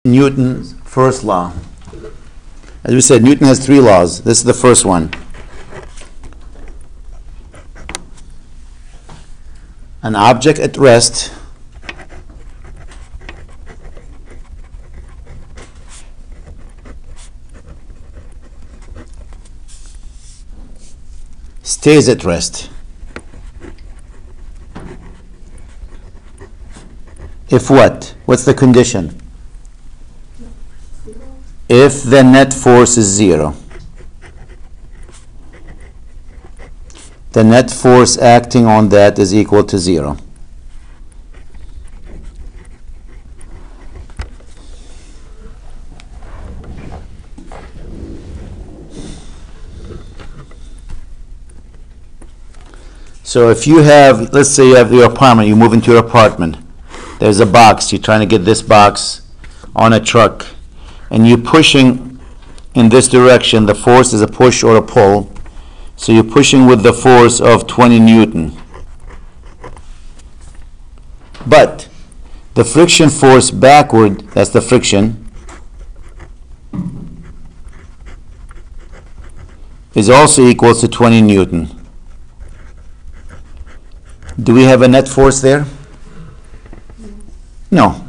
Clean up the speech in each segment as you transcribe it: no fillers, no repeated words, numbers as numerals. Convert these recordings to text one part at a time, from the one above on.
Newton's first law. As we said, Newton has three laws. This is the first one. An object at rest stays at rest if what? What's the condition? If the net force is zero. The net force acting on that is equal to zero. So if you have, let's say you have your apartment, you move into your apartment, there's a box, you're trying to get this box on a truck, and you're pushing in this direction. The force is a push or a pull. So you're pushing with the force of 20 Newton. But the friction force backward, that's the friction, is also equal to 20 Newton. Do we have a net force there? No.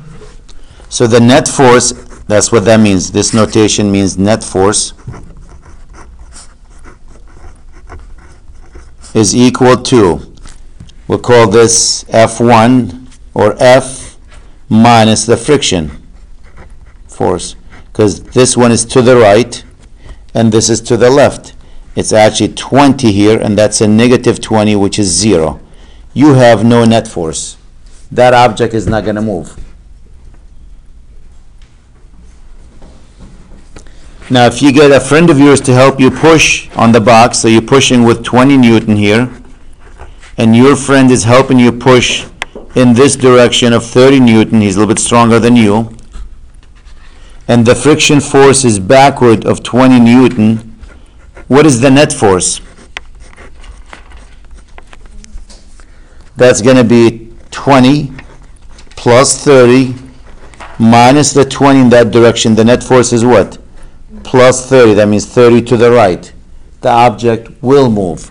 So the net force, that's what that means. This notation means net force is equal to, we'll call this F1 or F minus the friction force, because this one is to the right and this is to the left. It's actually 20 here, and that's a negative 20, which is 0. You have no net force. That object is not going to move. Now, if you get a friend of yours to help you push on the box, so you're pushing with 20 Newton here, and your friend is helping you push in this direction of 30 Newton, he's a little bit stronger than you, and the friction force is backward of 20 Newton, what is the net force? That's going to be 20 plus 30 minus the 20 in that direction. The net force is what? Plus 30, that means 30 to the right. The object will move.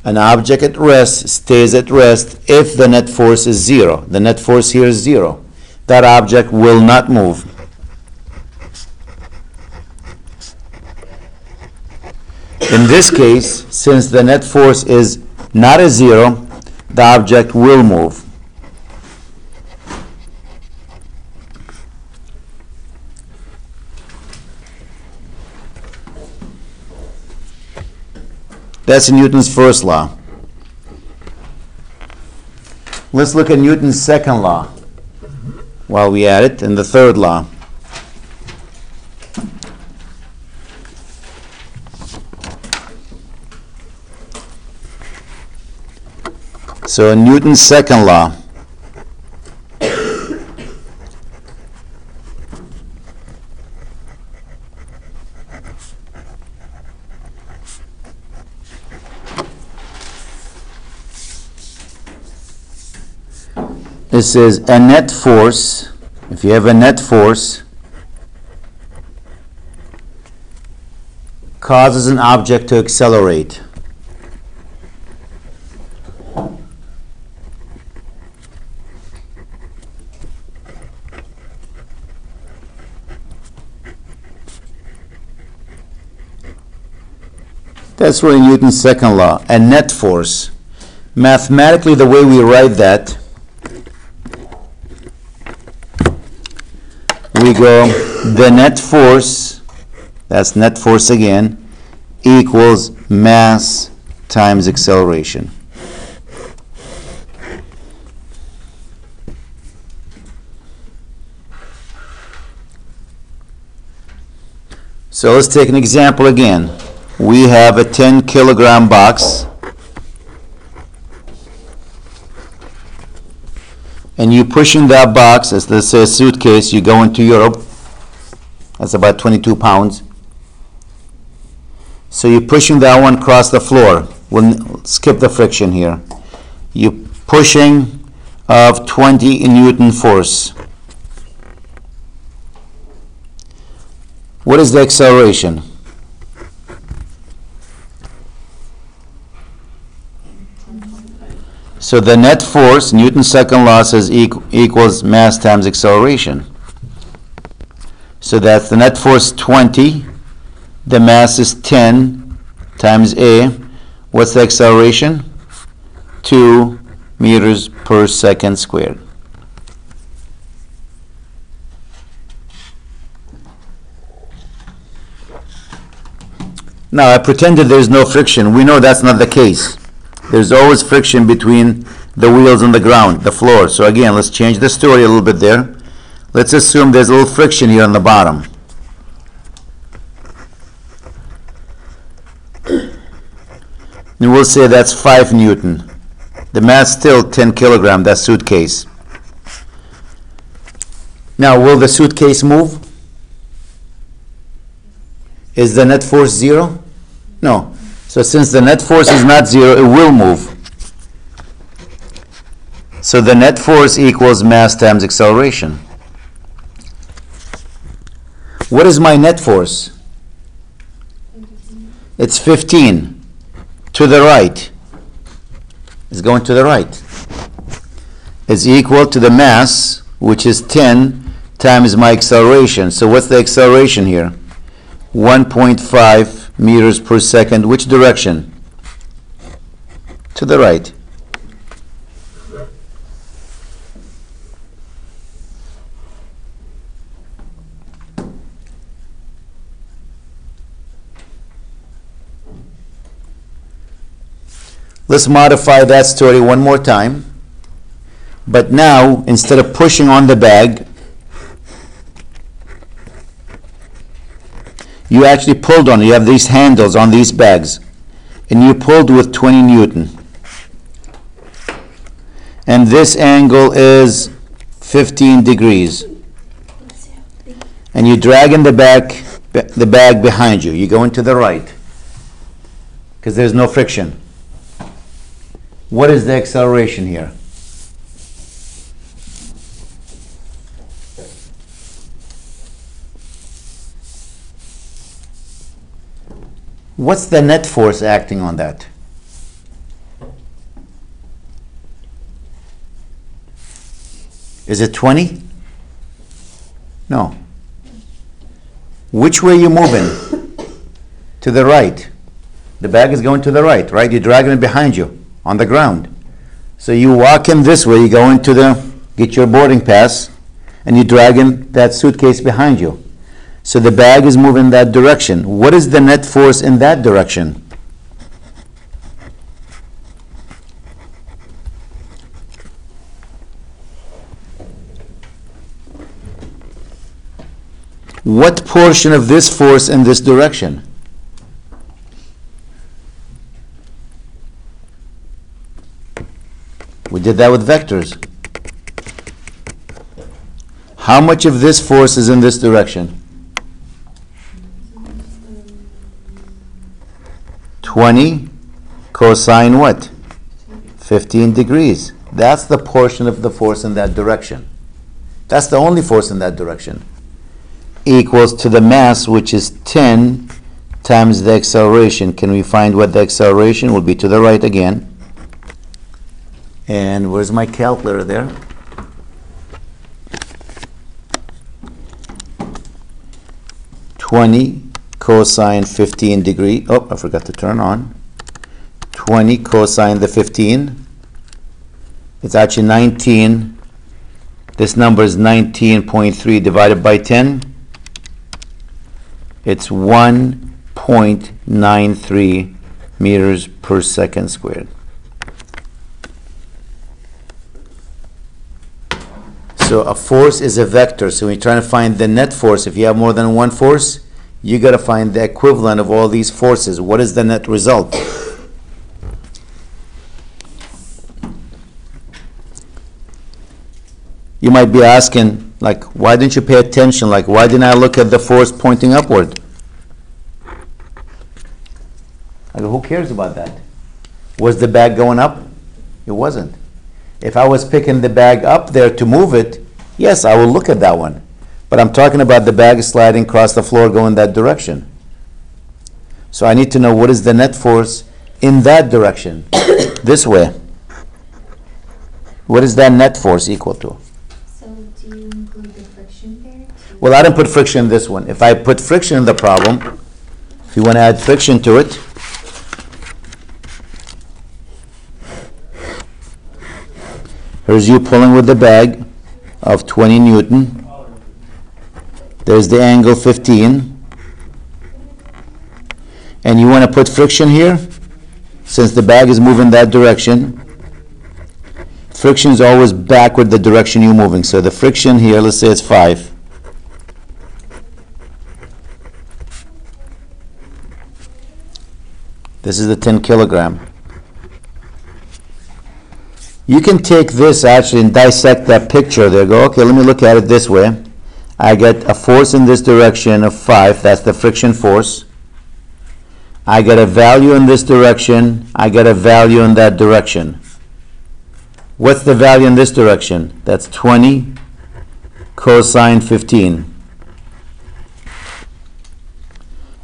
An object at rest stays at rest if the net force is 0. The net force here is 0. That object will not move. In this case, since the net force is not a 0, the object will move. That's Newton's first law. Let's look at Newton's second law while we at it, and the third law. So Newton's second law. It says a net force, if you have a net force, causes an object to accelerate. That's really Newton's second law, a net force. Mathematically, the way we write that, we go the net force, that's net force again, equals mass times acceleration. So let's take an example again. We have a 10 kilogram box, and you pushing that box, as let's say a suitcase, you go into Europe, that's about 22 pounds. So you're pushing that one across the floor. We'll skip the friction here. You're pushing of 20 Newton force. What is the acceleration? So the net force, Newton's second law says equals mass times acceleration. So that's the net force 20, the mass is 10 times A. What's the acceleration? 2 meters per second squared. Now I pretended there's no friction. We know that's not the case. There's always friction between the wheels and the ground, the floor. So again, let's change the story a little bit there. Let's assume there's a little friction here on the bottom. And we'll say that's 5 Newton. The mass still 10 kilogram, that suitcase. Now, will the suitcase move? Is the net force 0? No. So since the net force is not 0, it will move. So the net force equals mass times acceleration. What is my net force? It's 15. To the right. It's going to the right. Is equal to the mass, which is 10 times my acceleration. So what's the acceleration here? 1.5 meters per second. Which direction? To the right. Let's modify that story one more time. But now, instead of pushing on the bag, you actually pulled on it. You have these handles on these bags. And you pulled with 20 Newton. And this angle is 15 degrees. And you drag in the bag behind you. You go into the right. Because there's no friction. What is the acceleration here? What's the net force acting on that? Is it 20? No. Which way are you moving? To the right. The bag is going to the right, right? You're dragging it behind you on the ground. So you walk in this way, you go into get your boarding pass, and you drag in that suitcase behind you. So the bag is moving that direction. What is the net force in that direction? What portion of this force in this direction? We did that with vectors. How much of this force is in this direction? 20 cosine what? 15 degrees. That's the portion of the force in that direction. That's the only force in that direction. Equals to the mass, which is 10 times the acceleration. Can we find what the acceleration will be? To the right again. And where's my calculator there? (20 cosine 15 degree). Oh, I forgot to turn on. 20 cosine the 15. It's actually 19. This number is 19.3 divided by 10. It's 1.93 meters per second squared. So a force is a vector. So when you're trying to find the net force, if you have more than one force, you got to find the equivalent of all these forces. What is the net result? You might be asking, like, why didn't you pay attention? Like, why didn't I look at the force pointing upward? I go, who cares about that? Was the bag going up? It wasn't. If I was picking the bag up there to move it, yes, I will look at that one. But I'm talking about the bag sliding across the floor going that direction. So I need to know what is the net force in that direction, this way. What is that net force equal to? So do you include the friction there? Well, I didn't put friction in this one. If I put friction in the problem, if you want to add friction to it, here's you pulling with the bag of 20 Newton. There's the angle 15. And you want to put friction here, since the bag is moving that direction. Friction is always backward the direction you're moving. So the friction here, let's say it's 5. This is the 10 kilogram. You can take this actually and dissect that picture there. Go, okay, let me look at it this way. I get a force in this direction of 5. That's the friction force. I get a value in this direction. I get a value in that direction. What's the value in this direction? That's 20 cosine 15.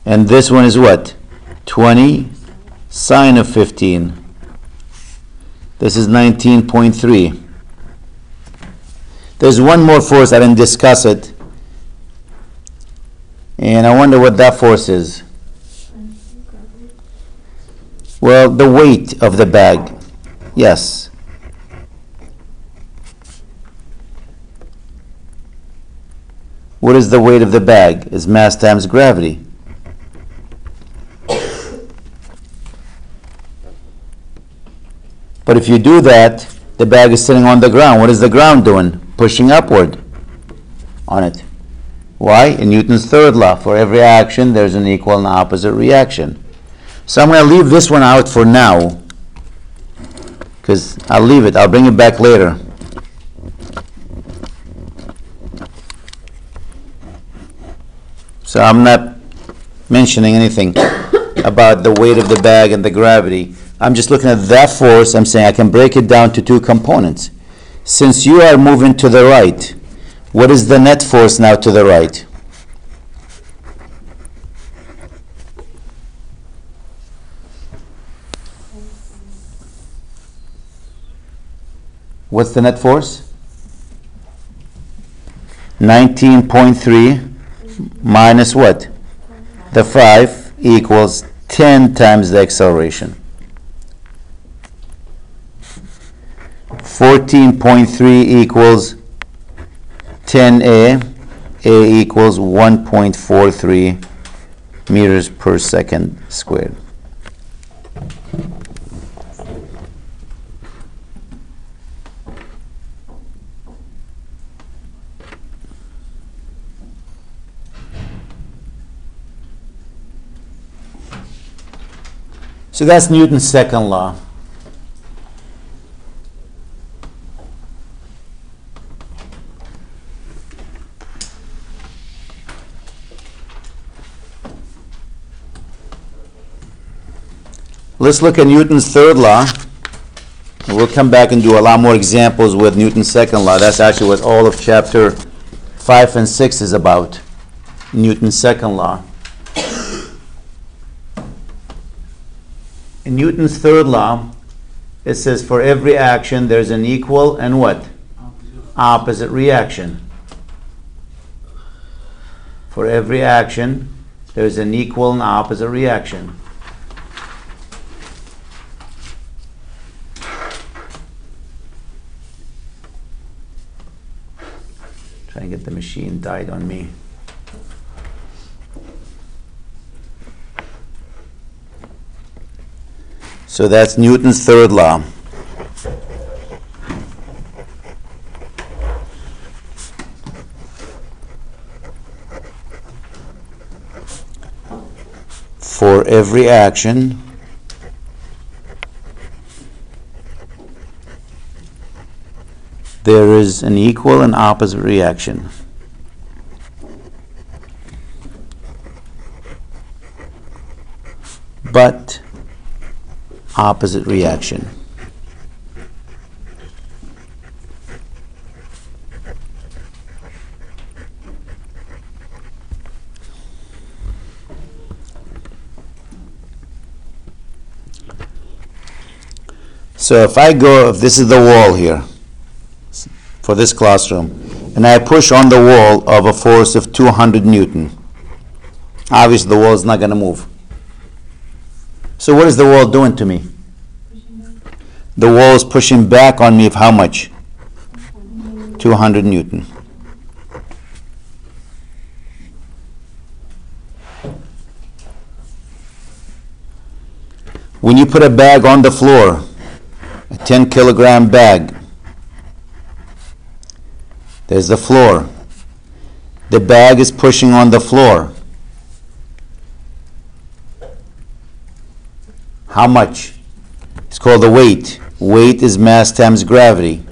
And this one is what? 20 sine of 15. This is 19.3. There's one more force, I didn't discuss it. And I wonder what that force is. Well, the weight of the bag. Yes. What is the weight of the bag? Is mass times gravity. But if you do that, the bag is sitting on the ground. What is the ground doing? Pushing upward on it. Why? In Newton's third law, for every action, there's an equal and opposite reaction. So I'm going to leave this one out for now, because I'll leave it. I'll bring it back later. So I'm not mentioning anything about the weight of the bag and the gravity. I'm just looking at that force. I'm saying I can break it down to two components. Since you are moving to the right, what is the net force now to the right? What's the net force? 19.3 minus what? The 5 equals 10 times the acceleration. 14.3 equals 10A. A equals 1.43 meters per second squared. So that's Newton's second law. Let's look at Newton's third law. And we'll come back and do a lot more examples with Newton's second law. That's actually what all of chapter 5 and 6 is about. Newton's second law. In Newton's third law, it says for every action there's an equal and what? Opposite reaction. For every action there's an equal and opposite reaction. Try and get the machine died on me. So that's Newton's third law. For every action, there is an equal and opposite reaction. But opposite reaction. So if this is the wall here, for this classroom, and I push on the wall of a force of 200 Newton, obviously the wall is not going to move. So what is the wall doing to me? The wall is pushing back on me of how much? 200 Newton. When you put a bag on the floor, a 10 kilogram bag, there's the floor. The bag is pushing on the floor. How much? It's called the weight. Weight is mass times gravity.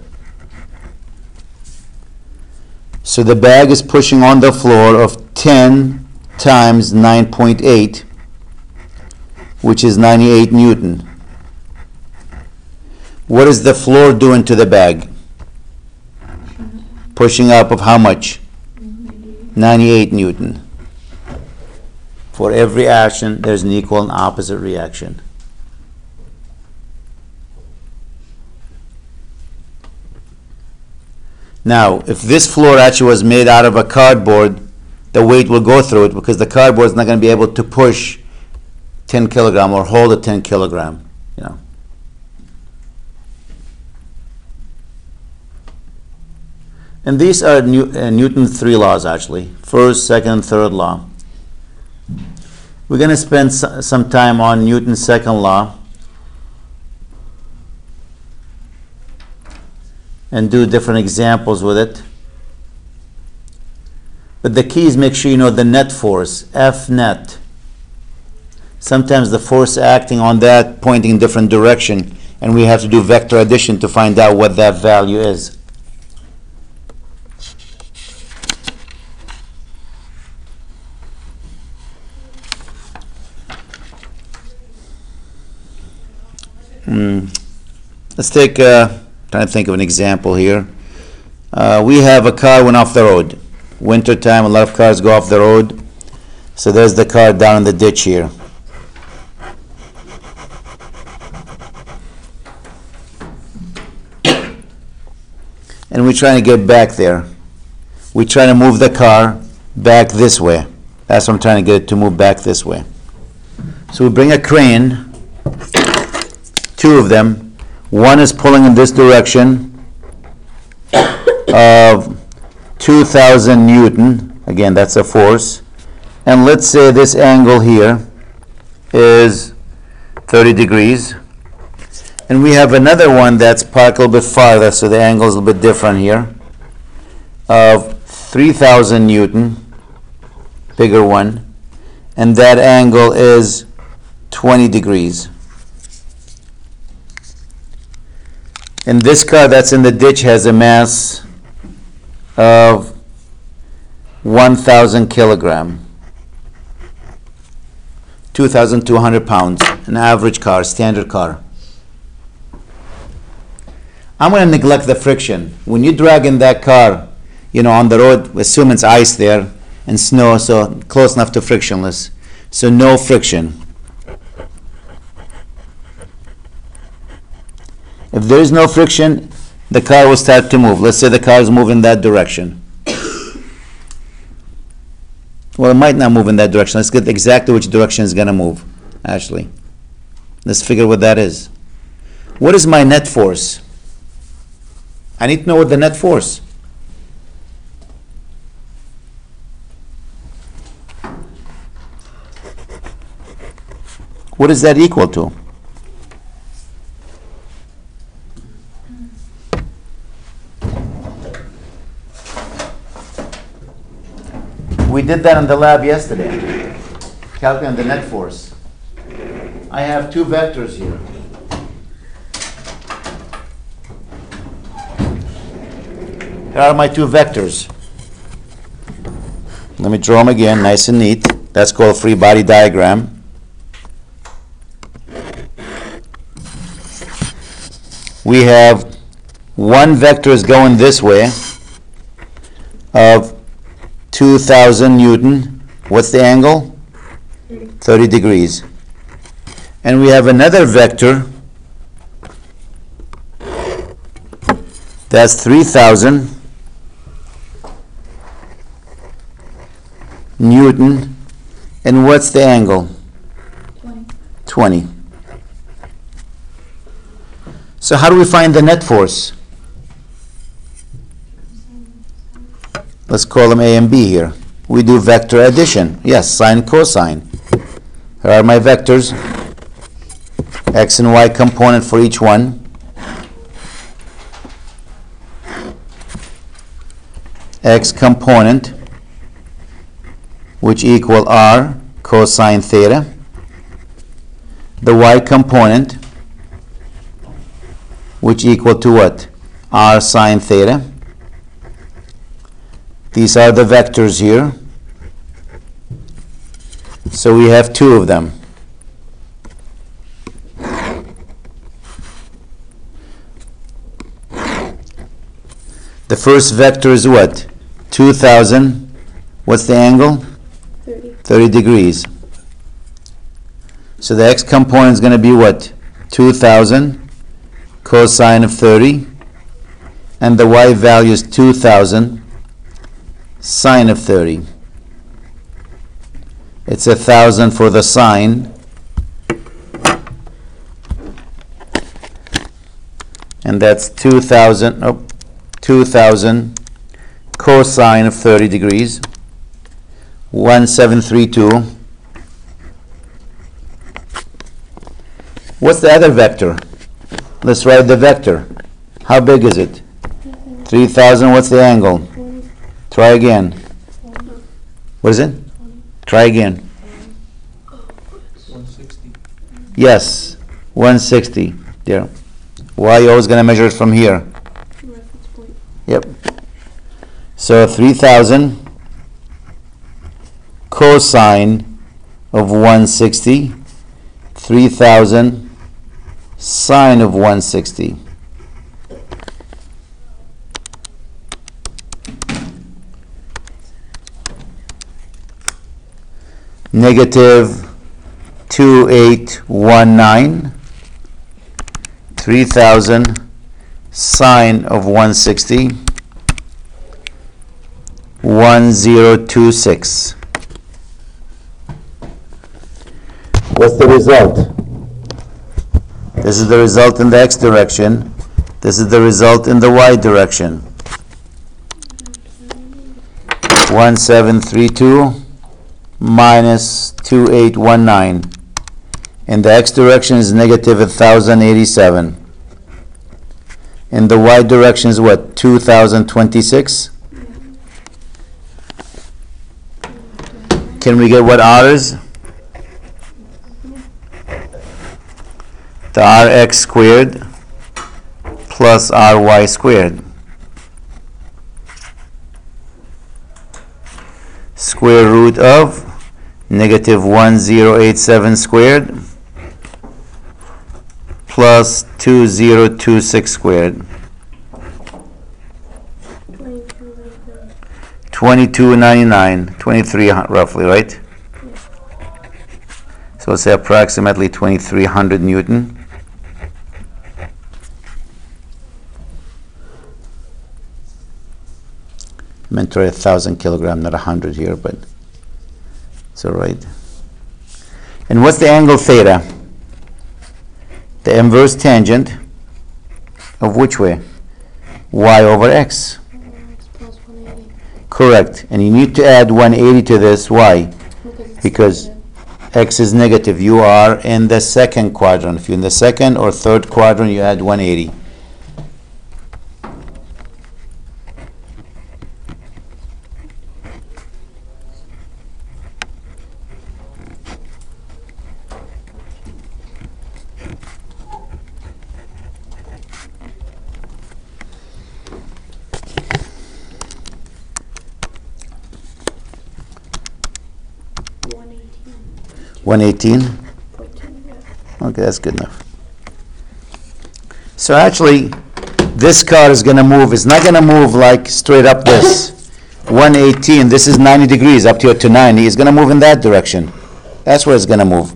So the bag is pushing on the floor of 10 times 9.8, which is 98 Newton. What is the floor doing to the bag? Pushing up of how much? 98 Newton. For every action, there's an equal and opposite reaction. Now, if this floor actually was made out of a cardboard, the weight will go through it because the cardboard is not going to be able to push 10 kilogram or hold a 10 kilogram, you know. And these are Newton's 3 laws, actually. First, second, third law. We're going to spend some time on Newton's second law and do different examples with it. But the key is make sure you know the net force, F net. Sometimes the force acting on that pointing in different direction, and we have to do vector addition to find out what that value is. Let's take, trying to think of an example here. We have a car went off the road. Winter time, a lot of cars go off the road. So there's the car down in the ditch here. And we're trying to get back there. We're trying to move the car back this way. That's what I'm trying to get it to move back this way. So we bring a crane, 2 of them. One is pulling in this direction of 2,000 Newton. Again, that's a force. And let's say this angle here is 30 degrees. And we have another one that's parked a little bit farther, so the angle is a little bit different here, of 3,000 Newton, bigger one. And that angle is 20 degrees. And this car that's in the ditch has a mass of 1,000 kilogram, 2,200 pounds, an average car, standard car. I'm going to neglect the friction. When you drag in that car, you know, on the road, assume it's ice there and snow, so close enough to frictionless. So no friction. If there is no friction, the car will start to move. Let's say the car is moving in that direction. Well, it might not move in that direction. Let's get exactly which direction it's going to move, actually. Let's figure what that is. What is my net force? I need to know what the net force. What is that equal to? We did that in the lab yesterday, calculating the net force. I have 2 vectors here. Here are my 2 vectors. Let me draw them again, nice and neat. That's called a free body diagram. We have one vector is going this way of 2,000 Newton. What's the angle? 30 degrees. And we have another vector That's 3,000 Newton. And what's the angle? 20. So how do we find the net force? Let's call them A and B here. We do vector addition. Yes, sine, cosine. Here are my vectors. X and Y component for each one. X component, which equal R cosine theta. The Y component, which equal to what? R sine theta. These are the vectors here. So we have two of them. The first vector is what? 2,000. What's the angle? 30 degrees. So the X component is going to be what? 2,000 cosine of 30. And the Y value is 2,000 sine of 30. It's 1,000 for the sine. And that's 2,000 cosine of 30 degrees. 1732. What's the other vector? Let's write the vector. How big is it? 3,000. What's the angle? Try again. What is it? Try again. 160. Yes, 160. There. Why are you always going to measure it from here? Reference point. Yep. So 3,000 cosine of 160. 3,000 sine of 160. Negative 2819. 3,000 sine of 160. 1026. What's the result? This is the result in the X direction. This is the result in the Y direction. 1732 minus 2819. In the X direction is negative 1,087. In the Y direction is what? 2,026? Can we get what R is? The Rx squared plus Ry squared. Square root of negative 1087 squared plus 2026 squared. 2299, 23 roughly, right? So let's say approximately 2300 Newton. I meant to write 1,000 kilogram, not 100 here, but it's all right. And what's the angle theta? The inverse tangent of which way? Y over X. X plus 180. Correct. And you need to add 180 to this. Why? Because X is negative. You are in the second quadrant. If you're in the second or third quadrant, you add 180. $118. Okay, that's good enough. So actually, this car is going to move. It's not going to move like straight up this. 118, this is 90 degrees up to 90. It's going to move in that direction. That's where it's going to move.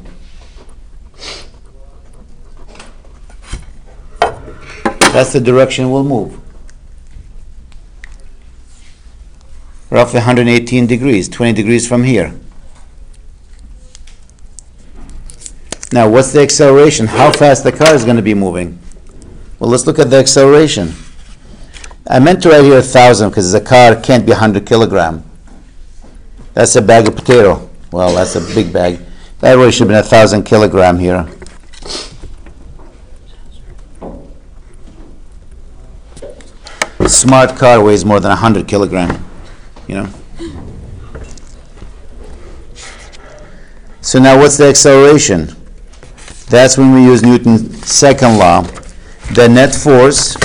That's the direction we'll move. roughly 118 degrees, 20 degrees from here. Now, what's the acceleration? How fast the car is going to be moving? Well, let's look at the acceleration. I meant to write here 1,000 because the car can't be 100 kilogram. That's a bag of potato. Well, that's a big bag. That really should have been 1,000 kilogram here. A smart car weighs more than 100 kilogram, you know. So now what's the acceleration? That's when we use Newton's second law. The net force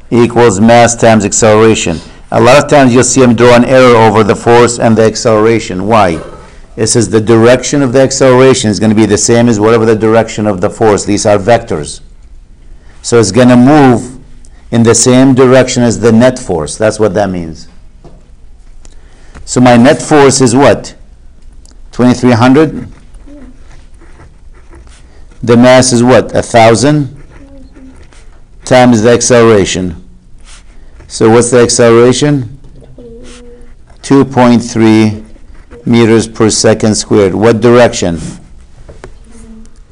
equals mass times acceleration. A lot of times you'll see them draw an arrow over the force and the acceleration. Why? It says the direction of the acceleration is going to be the same as whatever the direction of the force. These are vectors. So it's going to move in the same direction as the net force. That's what that means. So my net force is what? 2,300? The mass is what? 1,000 times the acceleration. So what's the acceleration? 2.3 meters per second squared. What direction?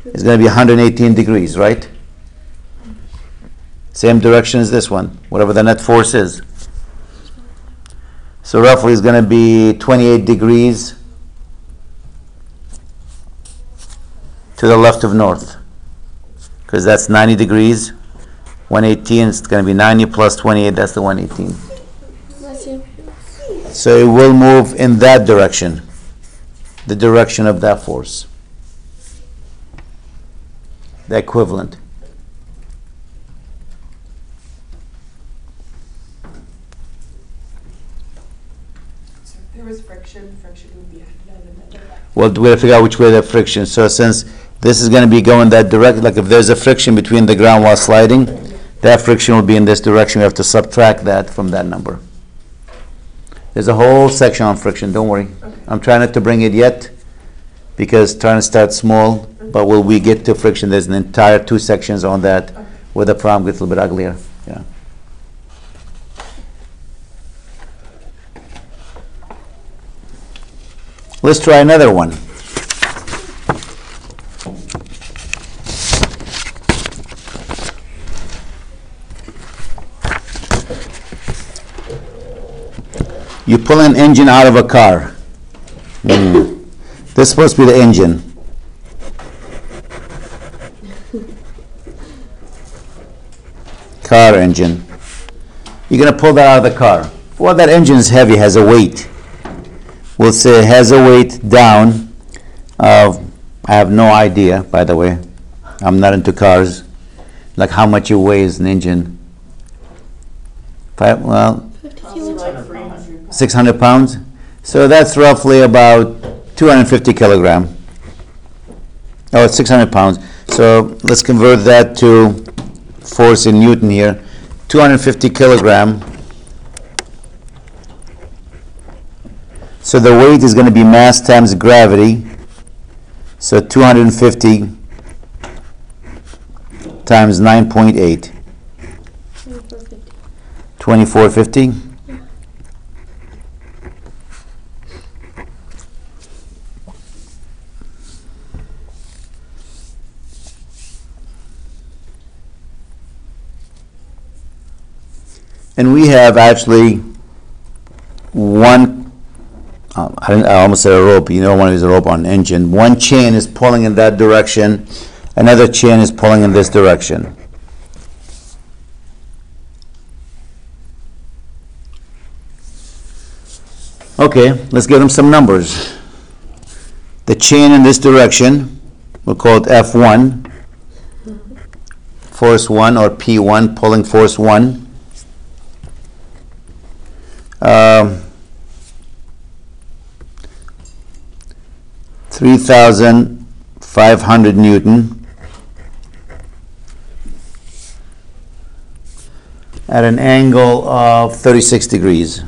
It's going to be 118 degrees, right? Same direction as this one, whatever the net force is. So roughly it's going to be 28 degrees to the left of north, because that's 90 degrees. 118, it's going to be 90 plus 28, that's the 118. So it will move in that direction, the direction of that force, the equivalent. So if there was friction would be another. Well, we have to figure out which way the friction. So since this is going to be going that direction, like if there's a friction between the ground while sliding, that friction will be in this direction. We have to subtract that from that number. There's a whole section on friction, don't worry. Okay. I'm trying not to bring it yet because trying to start small, but when we get to friction, there's an entire 2 sections on that where the problem gets a little bit uglier. Yeah. Let's try another one. You pull an engine out of a car. This is supposed to be the engine. Car engine. You're going to pull that out of the car. Well, that engine is heavy, has a weight. We'll say it has a weight down of, I have no idea, by the way. I'm not into cars. Like how much it weighs an engine. 600 pounds. So that's roughly about 250 kilogram. Oh, it's 600 pounds. So let's convert that to force in Newton here. 250 kilogram. So the weight is going to be mass times gravity. So 250 times 9.8. 2450. And we have actually one, I almost said a rope, you don't want to use a rope on an engine. One chain is pulling in that direction, another chain is pulling in this direction. Okay, let's give them some numbers. The chain in this direction, we'll call it F1, force 1 or P1, pulling force 1. 3,500 Newton at an angle of 36 degrees.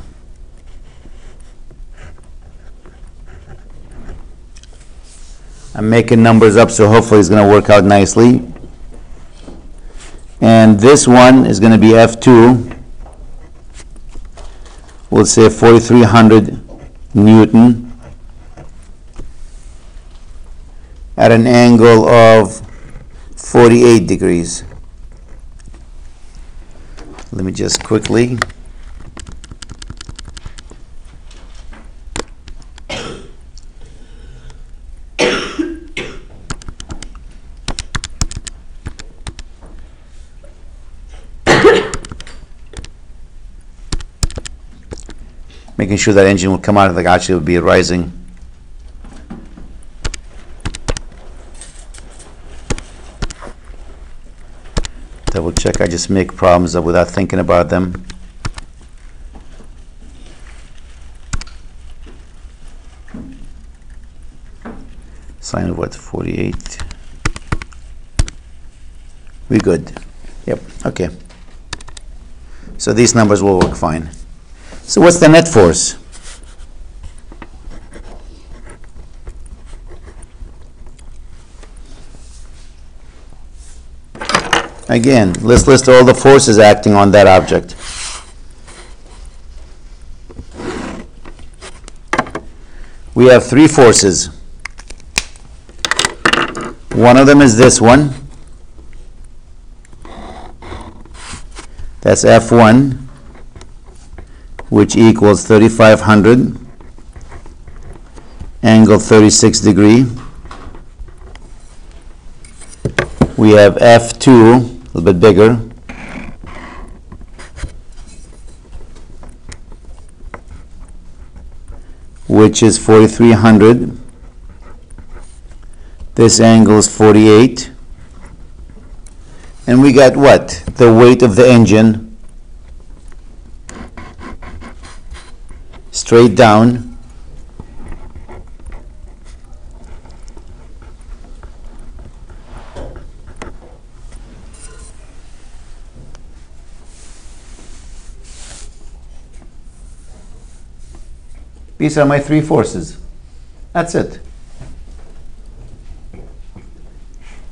I'm making numbers up, so hopefully it's going to work out nicely. And this one is going to be F2, we'll say 4,300 Newton at an angle of 48 degrees. Let me just quickly. Making sure that engine will come out of the actually will be rising. Double check, I just make problems up without thinking about them. Sine of what, 48? We good. Yep, okay. So these numbers will work fine. So what's the net force? Again, let's list all the forces acting on that object. We have three forces. One of them is this one. That's F1, which equals 3,500, angle 36 degree. We have F2, a little bit bigger, which is 4,300. This angle is 48. And we got what? The weight of the engine straight down. These are my three forces. That's it.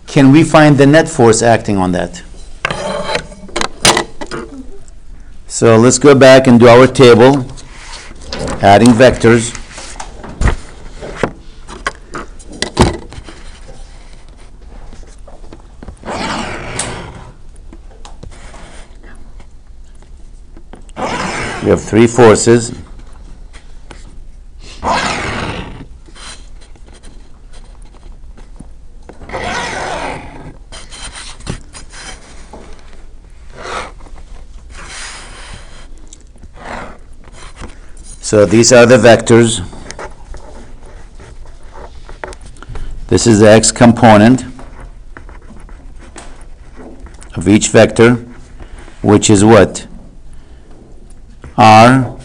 Can we find the net force acting on that? So let's go back and do our table, adding vectors. We have three forces. So these are the vectors. This is the x component of each vector, which is what? R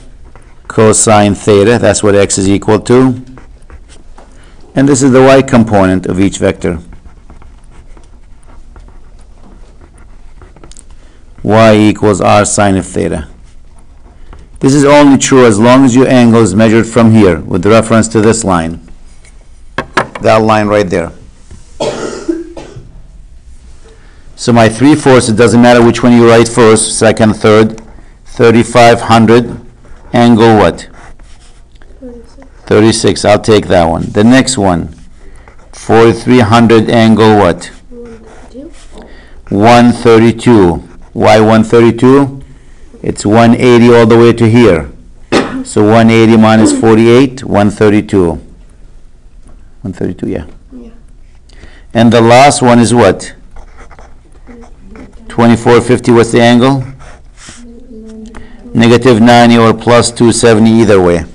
cosine theta, that's what x is equal to. And this is the y component of each vector. Y equals r sine of theta. This is only true as long as your angle is measured from here with reference to this line. That line right there. So my three forces, it doesn't matter which one you write first, second, third. 3,500 angle what? 36. I'll take that one. The next one, 4,300 angle what? 132. Why 132? It's 180 all the way to here. So 180 minus 48, 132. 132, yeah. And the last one is what? 2450, what's the angle? Negative 90 or plus 270, either way.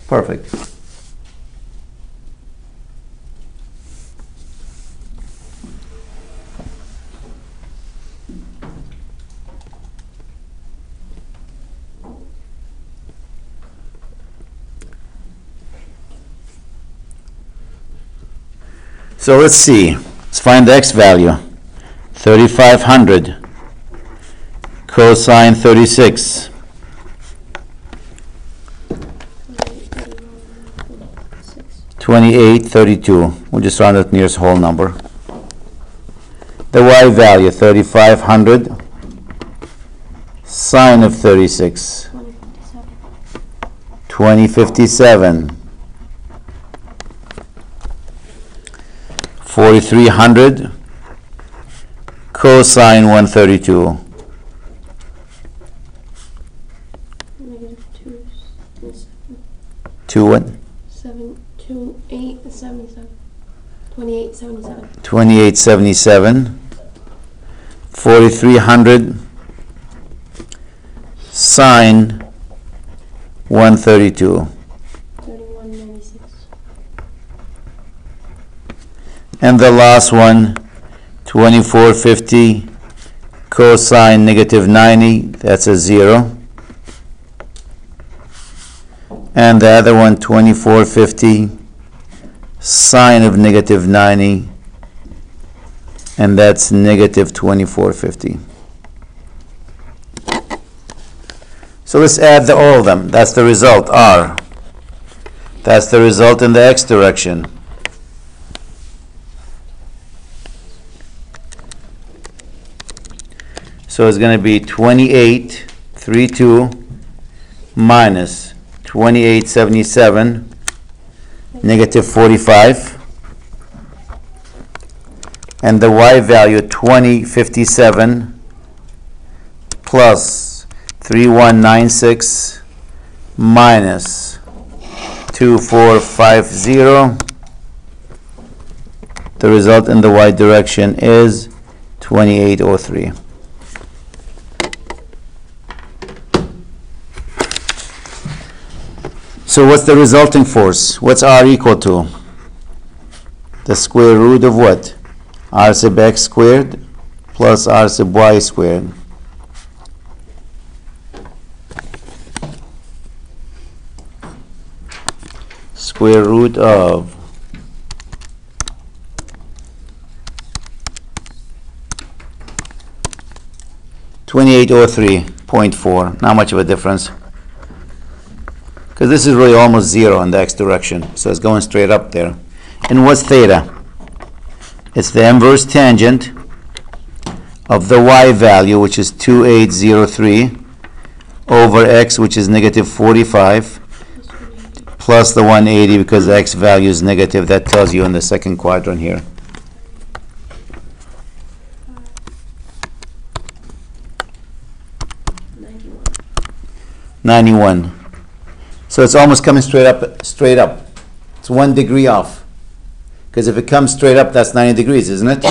Perfect. So let's see. Let's find the x value. 3,500 cosine 36. $28.32. We'll just round it nearest whole number. The y value, 3,500 sine of 36. 2057. 4300 cosine 132. Negative 2, 2 what? 7, 2, 8, 77. 2877. 2877. 4300 sine 132. 3196. And the last one, 2450 cosine negative 90, that's a 0. And the other one, 2450 sine of negative 90, and that's negative 2450. So let's add all of them. That's the result, R. That's the result in the x direction. So it's going to be 2832 minus 2877, negative 45. And the y value, 2057 plus 3196 minus 2450. The result in the y direction is 2803. So what's the resulting force? What's R equal to? The square root of what? R sub x squared plus R sub y squared. Square root of (2803.4). Not much of a difference, because this is really almost 0 in the x direction, so it's going straight up there. And what's theta? It's the inverse tangent of the y value, which is 2803, over x, which is negative 45, plus the 180, because the x value is negative. That tells you in the second quadrant here. (91). So it's almost coming straight up. It's 1 degree off. Because if it comes straight up, that's 90 degrees, isn't it?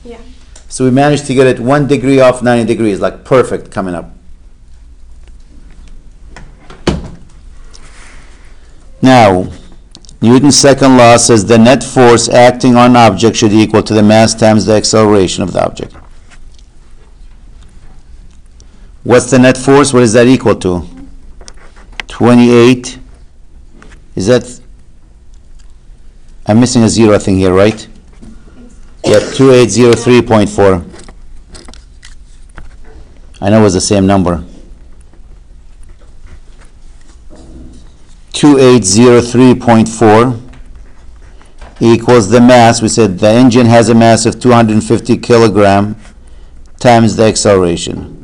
Yeah. So we managed to get it 1 degree off 90 degrees, like perfect coming up. Now, Newton's second law says the net force acting on an object should equal to the mass times the acceleration of the object. What's the net force? What is that equal to? 28. Is that... I'm missing a 0 thing here, right? Yeah, 2803.4. I know it was the same number. 2803.4 equals the mass. We said the engine has a mass of 250 kilogram times the acceleration.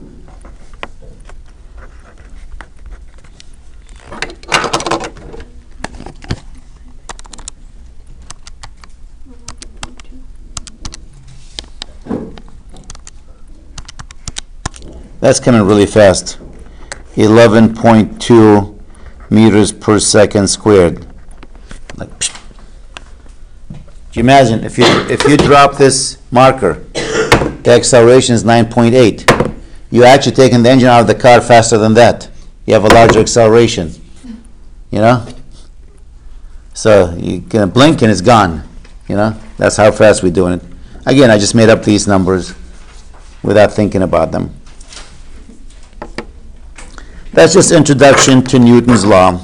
That's coming really fast. 11.2 meters per second squared. Like, psh. Do you imagine if you drop this marker, the acceleration is 9.8. You're actually taking the engine out of the car faster than that. You have a larger acceleration. You know? So you're gonna blink and it's gone. You know? That's how fast we're doing it. Again, I just made up these numbers without thinking about them. That's just introduction to Newton's law.